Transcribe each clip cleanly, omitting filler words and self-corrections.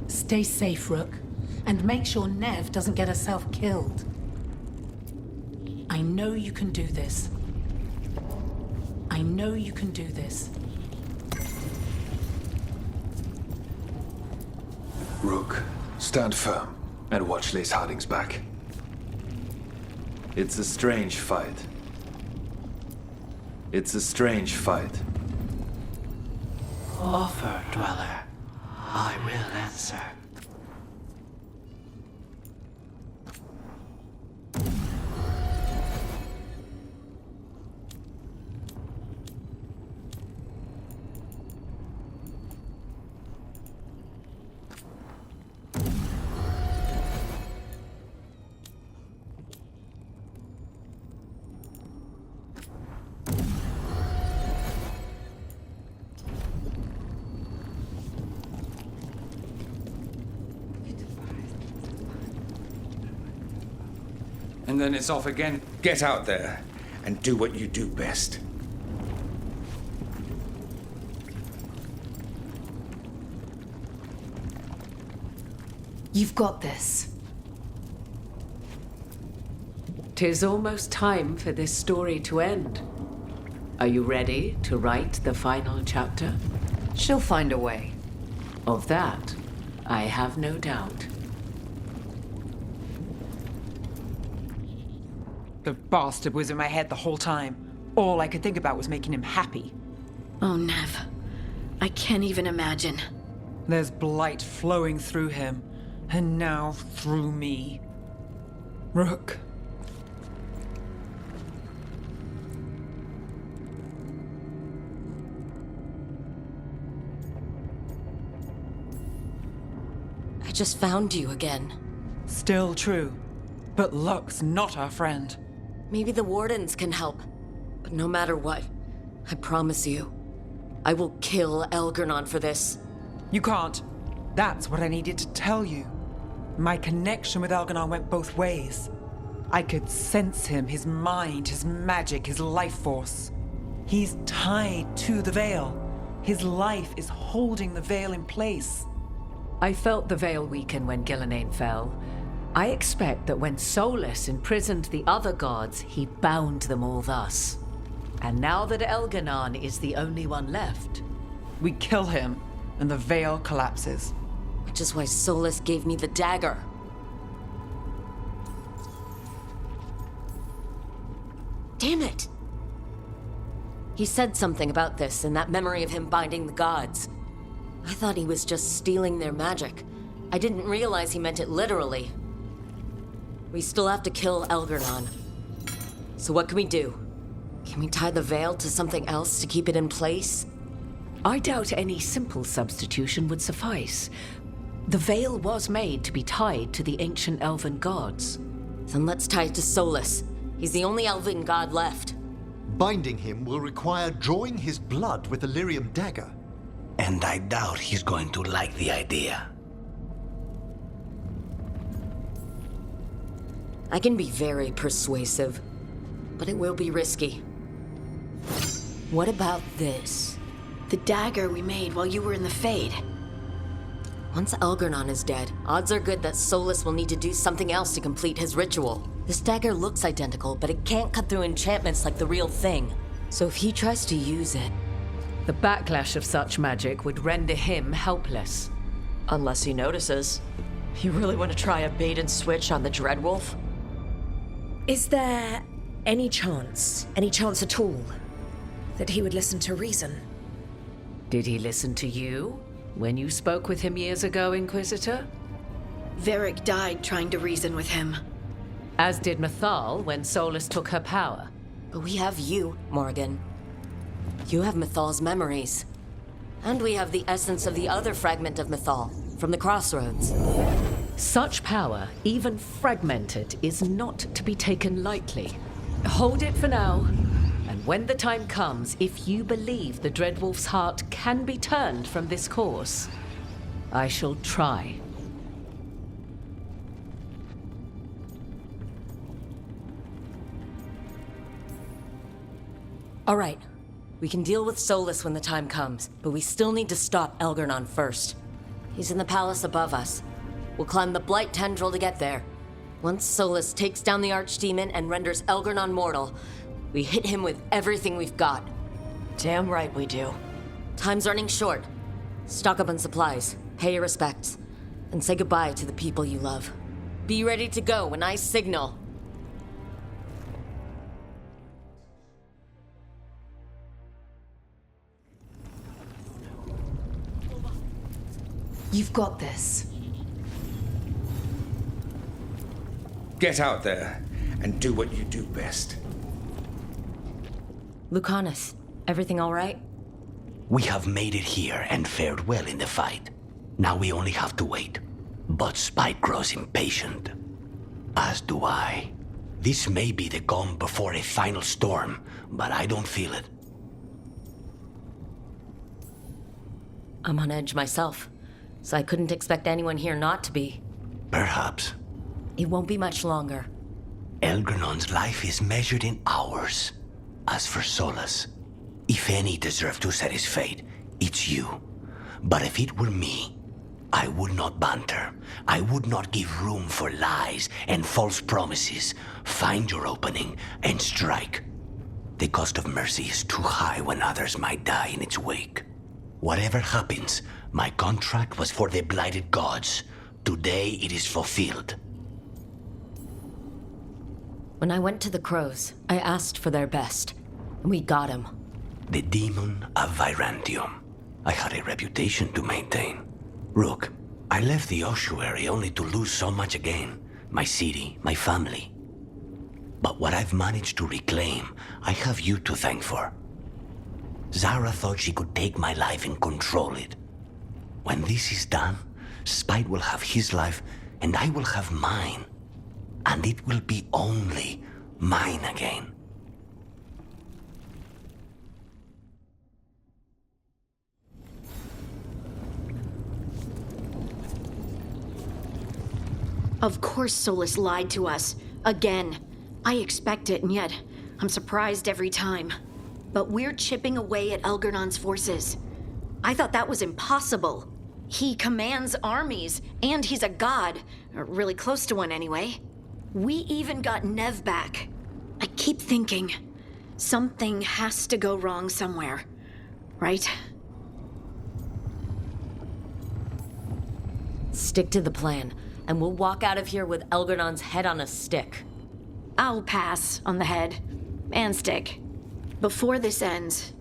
Stay safe, Rook, and make sure Nev doesn't get herself killed. I know you can do this. I know you can do this. Rook, stand firm and watch Lace Harding's back. It's a strange fight. It's a strange fight. Offer, Dweller. I will answer. And then it's off again. Get out there and do what you do best. You've got this. 'Tis almost time for this story to end. Are you ready to write the final chapter? She'll find a way. Of that, I have no doubt. The bastard was in my head the whole time. All I could think about was making him happy. Oh, Nev. I can't even imagine. There's blight flowing through him, and now through me. Rook. I just found you again. Still true. But luck's not our friend. Maybe the Wardens can help. But no matter what, I promise you, I will kill Elgernon for this. You can't. That's what I needed to tell you. My connection with Elgernon went both ways. I could sense him, his mind, his magic, his life force. He's tied to the Veil. His life is holding the Veil in place. I felt the veil weaken when Gillenane fell. I expect that when Solus imprisoned the other gods, he bound them all thus. And now that Elgernon is the only one left, We kill him, and the Veil collapses. Which is why Solus gave me the dagger. Damn it! He said something about this in that memory of him binding the gods. I thought he was just stealing their magic. I didn't realize he meant it literally. We still have to kill Elgernon. So what can we do? Can we tie the veil to something else to keep it in place? I doubt any simple substitution would suffice. The veil was made to be tied to the ancient elven gods. Then let's tie it to Solus. He's the only elven god left. Binding him will require drawing his blood with the lyrium dagger. And I doubt he's going to like the idea. I can be very persuasive, but it will be risky. What about this? The dagger we made while you were in the Fade. Once Elgernon is dead, odds are good that Solus will need to do something else to complete his ritual. This dagger looks identical, but it can't cut through enchantments like the real thing. So if he tries to use it... The backlash of such magic would render him helpless. Unless he notices. You really want to try a bait and switch on the Dreadwolf? Is there any chance at all, that he would listen to reason? Did he listen to you when you spoke with him years ago, Inquisitor? Varric died trying to reason with him. As did Mythal when Solus took her power. But we have you, Morrigan. You have Mythal's memories. And we have the essence of the other fragment of Mythal, from the Crossroads. Such power, even fragmented, is not to be taken lightly. Hold it for now. And when the time comes, if you believe the Dreadwolf's heart can be turned from this course, I shall try. All right. We can deal with Solus when the time comes, but we still need to stop Elgernon first. He's in the palace above us. We'll climb the Blight Tendril to get there. Once Solus takes down the Archdemon and renders Elgar'non mortal, we hit him with everything we've got. Damn right we do. Time's running short. Stock up on supplies, pay your respects, and say goodbye to the people you love. Be ready to go when I signal. You've got this. Get out there and do what you do best. Lucanus, everything all right? We have made it here and fared well in the fight. Now we only have to wait. But Spike grows impatient. As do I. This may be the calm before a final storm, but I don't feel it. I'm on edge myself, so I couldn't expect anyone here not to be. Perhaps. It won't be much longer. Elgar'non's life is measured in hours. As for Solus, if any deserve to set his fate, it's you. But if it were me, I would not banter. I would not give room for lies and false promises. Find your opening and strike. The cost of mercy is too high when others might die in its wake. Whatever happens, my contract was for the blighted gods. Today it is fulfilled. When I went to the Crows, I asked for their best, and we got him. The demon of Virantium. I had a reputation to maintain. Rook, I left the ossuary only to lose so much again. My city, my family. But what I've managed to reclaim, I have you to thank for. Zara thought she could take my life and control it. When this is done, Spite will have his life, and I will have mine. And it will be only mine again. Of course Solus lied to us. Again. I expect it, and yet I'm surprised every time. But we're chipping away at Elgar'non's forces. I thought that was impossible. He commands armies, and he's a god. Or really close to one, anyway. We even got Nev back. I keep thinking, something has to go wrong somewhere. Right? Stick to the plan, and we'll walk out of here with Elgar'non's head on a stick. I'll pass on the head. And stick. Before this ends,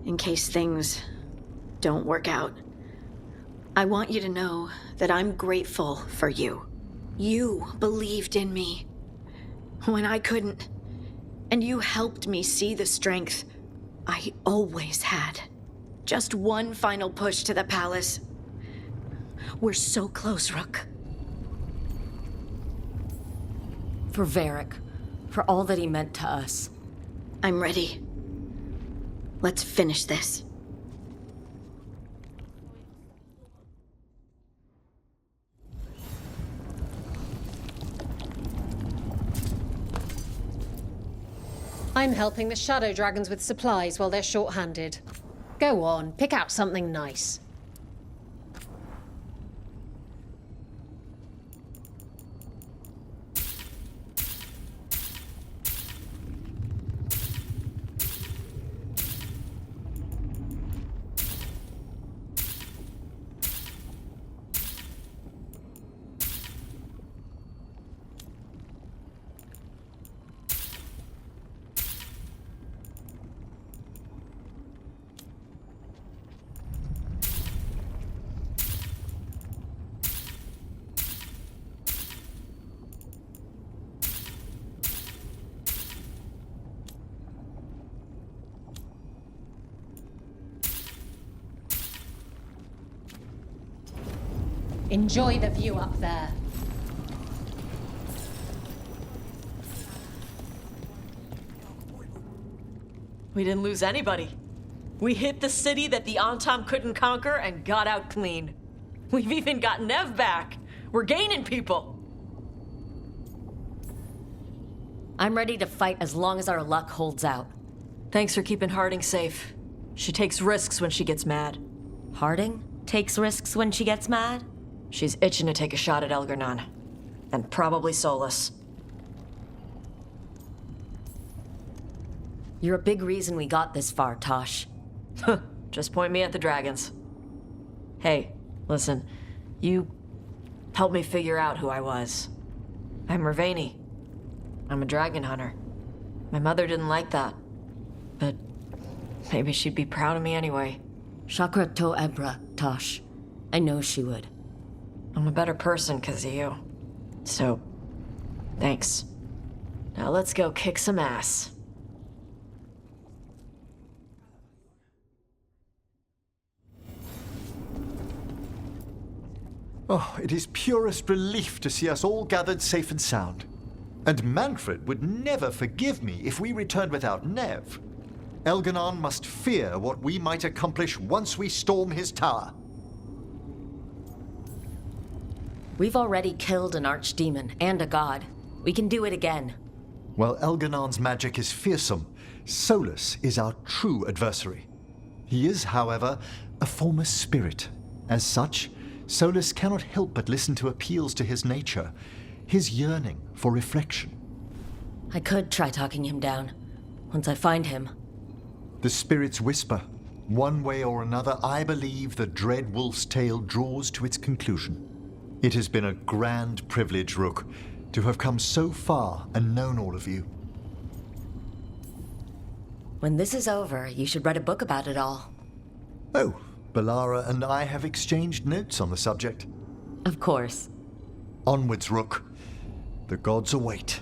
in case things don't work out, I want you to know that I'm grateful for you. You believed in me when I couldn't, and you helped me see the strength I always had. Just one final push to the palace. We're so close, Rook. For Varric, for all that he meant to us. I'm ready. Let's finish this. I'm helping the Shadow Dragons with supplies while they're short-handed. Go on, pick out something nice. Enjoy the view up there. We didn't lose anybody. We hit the city that the Antam couldn't conquer and got out clean. We've even got Nev back. We're gaining people. I'm ready to fight as long as our luck holds out. Thanks for keeping Harding safe. She takes risks when she gets mad. Harding? Takes risks when she gets mad? She's itching to take a shot at Elgar'nan. And probably Solus. You're a big reason we got this far, Tosh. Just point me at the dragons. Hey, listen. You helped me figure out who I was. I'm Mervani. I'm a dragon hunter. My mother didn't like that. But maybe she'd be proud of me anyway. Shakra to Ebra, Tosh. I know she would. I'm a better person because of you. So, thanks. Now let's go kick some ass. Oh, it is purest relief to see us all gathered safe and sound. And Mannfred would never forgive me if we returned without Nev. Elgar'nan must fear what we might accomplish once we storm his tower. We've already killed an archdemon and a god. We can do it again. While Elgar'nan's magic is fearsome, Solus is our true adversary. He is, however, a former spirit. As such, Solus cannot help but listen to appeals to his nature, his yearning for reflection. I could try talking him down, once I find him. The spirits whisper. One way or another, I believe the dread wolf's tale draws to its conclusion. It has been a grand privilege, Rook, to have come so far and known all of you. When this is over, you should write a book about it all. Oh, Balara and I have exchanged notes on the subject. Of course. Onwards, Rook. The gods await.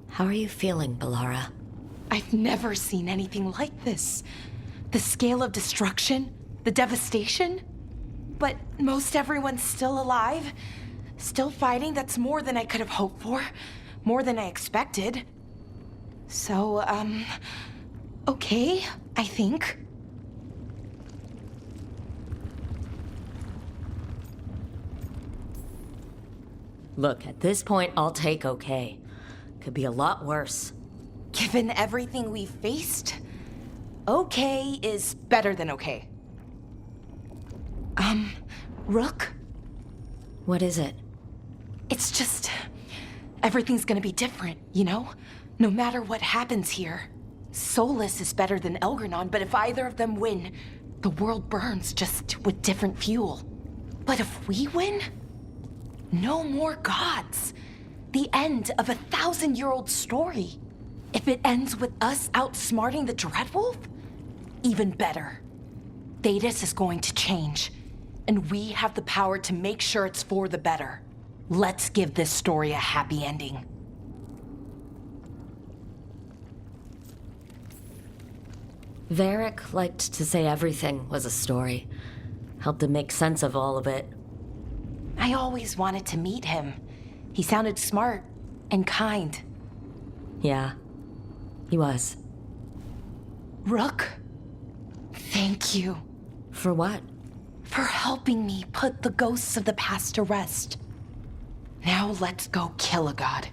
How are you feeling, Balara? I've never seen anything like this. The scale of destruction, the devastation. But most everyone's still alive, still fighting. That's more than I could have hoped for, more than I expected. So, okay, I think. Look, at this point, I'll take okay. Could be a lot worse. Given everything we've faced, okay is better than okay. Rook? What is it? It's just... everything's gonna be different, you know? No matter what happens here. Solus is better than Elgar'nan, but if either of them win, the world burns just with different fuel. But if we win, no more gods. The end of a 1,000-year-old story. If it ends with us outsmarting the Dreadwolf, even better. Thedas is going to change, and we have the power to make sure it's for the better. Let's give this story a happy ending. Varric liked to say everything was a story. Helped him make sense of all of it. I always wanted to meet him. He sounded smart and kind. Yeah, he was. Rook, thank you. For what? For helping me put the ghosts of the past to rest. Now let's go kill a god.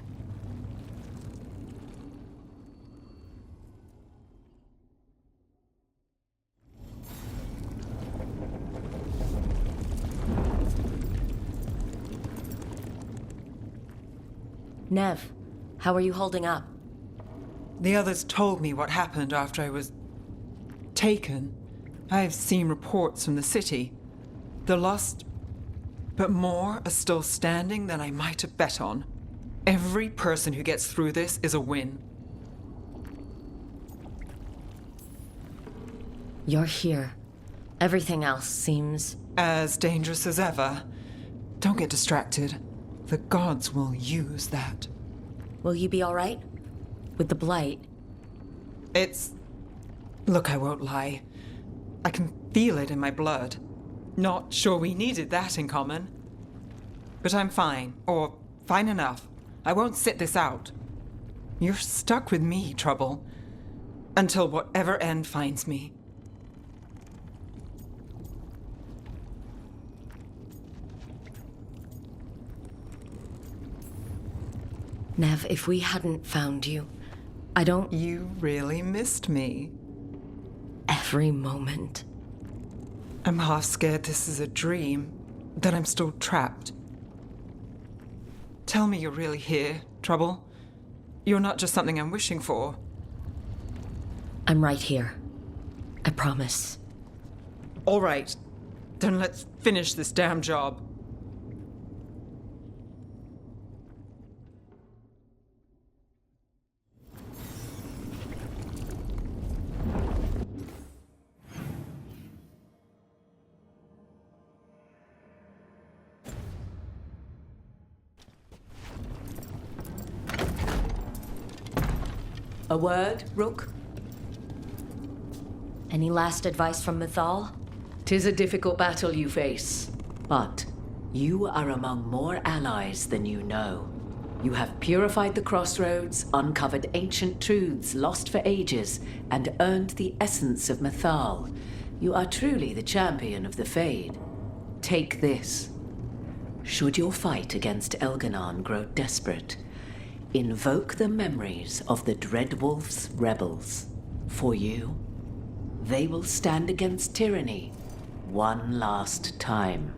Nev, how are you holding up? The others told me what happened after I was taken. I've seen reports from the city. The lost, but more are still standing than I might have bet on. Every person who gets through this is a win. You're here. Everything else seems... as dangerous as ever. Don't get distracted. The gods will use that. Will you be all right? With the blight? Look, I won't lie. I can feel it in my blood. Not sure we needed that in common. But I'm fine, or fine enough. I won't sit this out. You're stuck with me, Trouble. Until whatever end finds me. Nev, if we hadn't found you, I don't... You really missed me. Every moment. I'm half scared this is a dream, that I'm still trapped. Tell me you're really here, Trouble. You're not just something I'm wishing for. I'm right here. I promise. All right, then let's finish this damn job. A word, Rook? Any last advice from Mythal? 'Tis a difficult battle you face, but you are among more allies than you know. You have purified the crossroads, uncovered ancient truths lost for ages, and earned the essence of Mythal. You are truly the champion of the Fade. Take this. Should your fight against Elganon grow desperate, invoke the memories of the Dreadwolf's rebels. For you, they will stand against tyranny one last time.